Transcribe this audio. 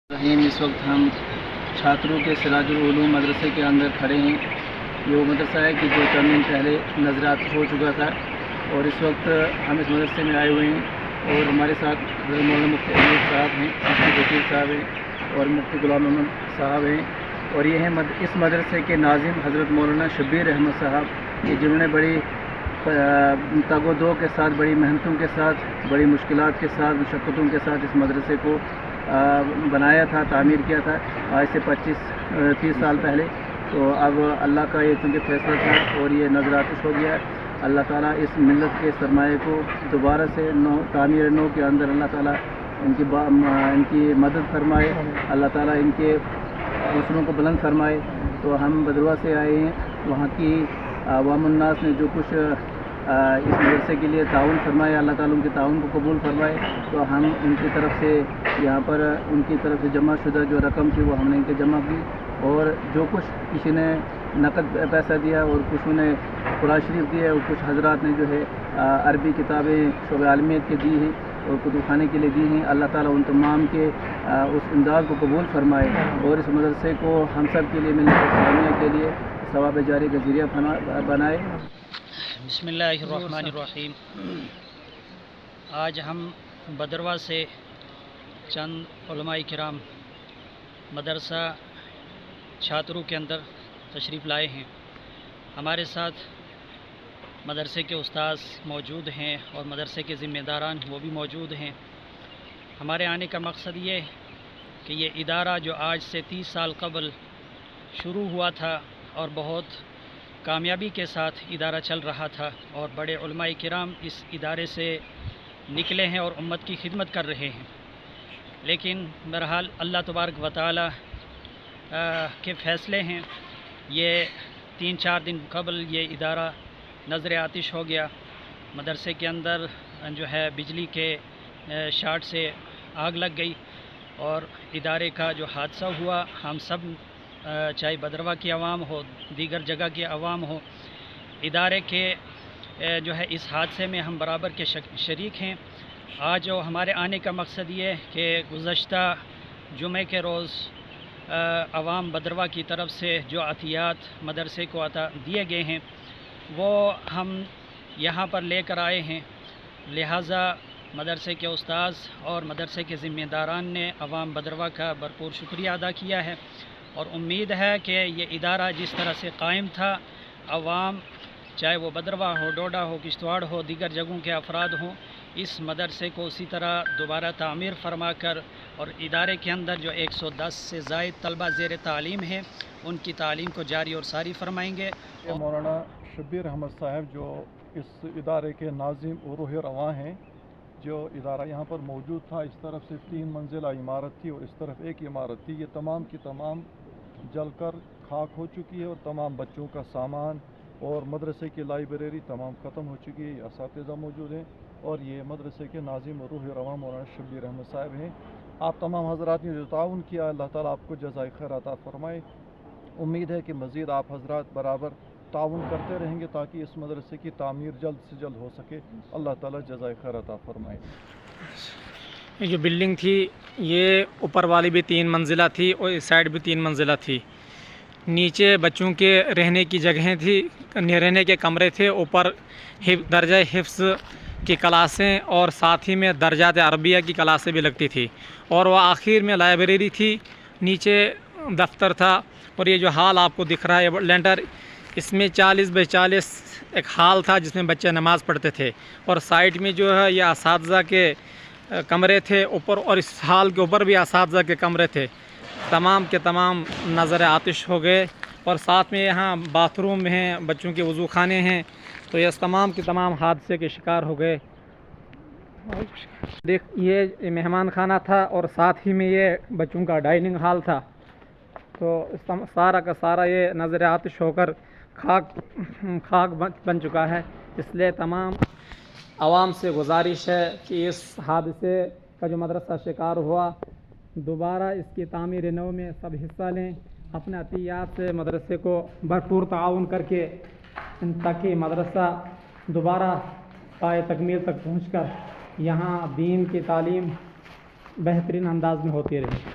रहीम। इस वक्त हम छात्रों के सिराजुल उलूम मदरसे के अंदर खड़े हैं। ये वो मदरसा है कि जो चंद दिन पहले नजरात हो चुका था और इस वक्त हम इस मदरसे में आए हुए हैं और हमारे साथ मौलाना मुफ्ती अमीर साहब हैं, मुफ्ती बशीर साहब हैं और मुफ्ती गुलाम अहमद साहब हैं। और ये हैं इस मदरसे के नाजिम हज़रत मौलाना शब्बीर अहमद साहब, ये जिन्होंने बड़ी तगोदो के साथ, बड़ी मेहनतों के साथ, बड़ी मुश्किलात के साथ, मुशक्क़तों के साथ इस मदरसे को बनाया था, तामीर किया था आज से 25-30 साल पहले। तो अब अल्लाह का ये चूँकि फैसला था और ये नज़रातिश हो गया है, अल्लाह ताला इस मिल्लत के सरमाए को दोबारा से तामीर नौ के अंदर अल्लाह ताला इनकी मदद फरमाए, अल्लाह ताला इनके हौसलों को बुलंद फरमाए। तो हम बदरवा से आए हैं, वहाँ की अवामुन्नास ने जो कुछ इस मदरसे के लिए ताउन फरमाए, अल्लाह ताला उनके ताउन को कबूल फरमाए। तो हम उनकी तरफ से यहाँ पर उनकी तरफ से जमा शुदा जो रकम थी वो हमने इनके जमा की, और जो कुछ किसी ने नकद पैसा दिया और कुछ ने कुरान शरीफ दिया और कुछ हजरात ने जो है अरबी किताबें शोबे आलमियत के दी हैं और कुतुब खाने के लिए दी हैं। अल्लाह ताला उन तमाम के उस इमदाद को कबूल फरमाए और इस मदरसे को हम सब के लिए मिलत इस्लामिया के लिए सवाब जारी का ज़रिया बनाए। बिस्मिल्लाहिर्रहमानिर्रहीम। आज हम बदरवा से चंद उलमाए किराम मदरसा छात्रों के अंदर तशरीफ़ लाए हैं। हमारे साथ मदरसे के उस्ताद मौजूद हैं और मदरसे के ज़िम्मेदारान वो भी मौजूद हैं। हमारे आने का मकसद ये कि ये इदारा जो आज से 30 साल कबल शुरू हुआ था और बहुत कामयाबी के साथ इदारा चल रहा था और बड़े उलमाए किराम इस इदारे से निकले हैं और उम्मत की खिदमत कर रहे हैं। लेकिन बहरहाल अल्लाह तबारक व तआला के फ़ैसले हैं। ये 3-4 दिन कबल ये इदारा नज़र आतिश हो गया। मदरसे के अंदर जो है बिजली के शार्ट से आग लग गई और इदारे का जो हादसा हुआ, हम सब चाहे बदरवा की आवाम हो, दीगर जगह की आवाम हो, इदारे के जो है इस हादसे में हम बराबर के शरीक हैं। आज जो हमारे आने का मकसद ये है कि गुज़श्ता जुमे के रोज़ आवाम बदरवा की तरफ से जो अतियात मदरसे को अता दिए गए हैं वो हम यहाँ पर लेकर आए हैं। लिहाजा मदरसे के उस्ताद और मदरसे के ज़िम्मेदारान ने आवाम बदरवा का भरपूर शुक्रिया अदा किया है और उम्मीद है कि ये इदारा जिस तरह से कायम था, आवाम चाहे वो बदरवा हो, डोडा हो, किश्तवाड़ हो, दीगर जगहों के अफराद हों, इस मदरसे को उसी तरह दोबारा तामीर फरमा कर और इदारे के अंदर जो 110 से ज़ायद तलबा ज़ेर तालीम हैं उनकी तालीम को जारी और सारी फरमाएँगे। मौलाना शब्बीर अहमद साहब जो इस इदारे के नाजिम और रूह रवां हैं, जो इदारा यहाँ पर मौजूद था, इस तरफ से 3 मंजिला इमारत थी और इस तरफ एक इमारत थी। ये तमाम की तमाम जलकर खाक हो चुकी है और तमाम बच्चों का सामान और मदरसे की लाइब्रेरी तमाम ख़त्म हो चुकी है। असातिज़ा मौजूद हैं और ये मदरसे के नाजिम और रूह रवां मौलाना शब्बीर अहमद साहब हैं। आप तमाम हज़रात ने जो ताउन किया, अल्लाह ताला आपको जज़ाए खैर अता फ़रमाए। उम्मीद है कि मज़ीद आप हज़रात बराबर ताउन करते रहेंगे ताकि इस मदरसे की तामीर जल्द से जल्द हो सके। अल्लाह ताला जज़ाए खैर अता फ़रमाए। ये जो बिल्डिंग थी ये ऊपर वाली भी 3 मंजिला थी और इस साइड भी 3 मंजिला थी। नीचे बच्चों के रहने की जगहें थी, रहने के कमरे थे। ऊपर दर्जा हिफ्ज़ की क्लासें और साथ ही में दर्जात अरबिया की क्लासें भी लगती थी और वह आखिर में लाइब्रेरी थी। नीचे दफ्तर था और ये जो हाल आपको दिख रहा है लेंटर, इसमें 40 बाई 40 एक हाल था जिसमें बच्चे नमाज़ पढ़ते थे और साइड में जो है ये असातिज़ा के कमरे थे ऊपर और इस हाल के ऊपर भी असातिज़ा के कमरे थे। तमाम के तमाम नज़र आतिश हो गए और साथ में यहाँ बाथरूम हैं, बच्चों के वज़ू खाने हैं। तो ये तमाम के तमाम हादसे के शिकार हो गए। देख ये मेहमान खाना था और साथ ही में ये बच्चों का डाइनिंग हॉल था। तो सारा का सारा ये नज़र आतिश होकर खाक बन चुका है। इसलिए तमाम आवाम से गुजारिश है कि इस हादसे का जो मदरसा शिकार हुआ, दोबारा इसकी तामीर नौ में सब हिस्सा लें, अपने अतियात से मदरसे को भरपूर ताउन करके ताकि मदरसा दोबारा पाए तकमील तक पहुँच कर यहाँ दीन की तालीम बेहतरीन अंदाज में होती रहे।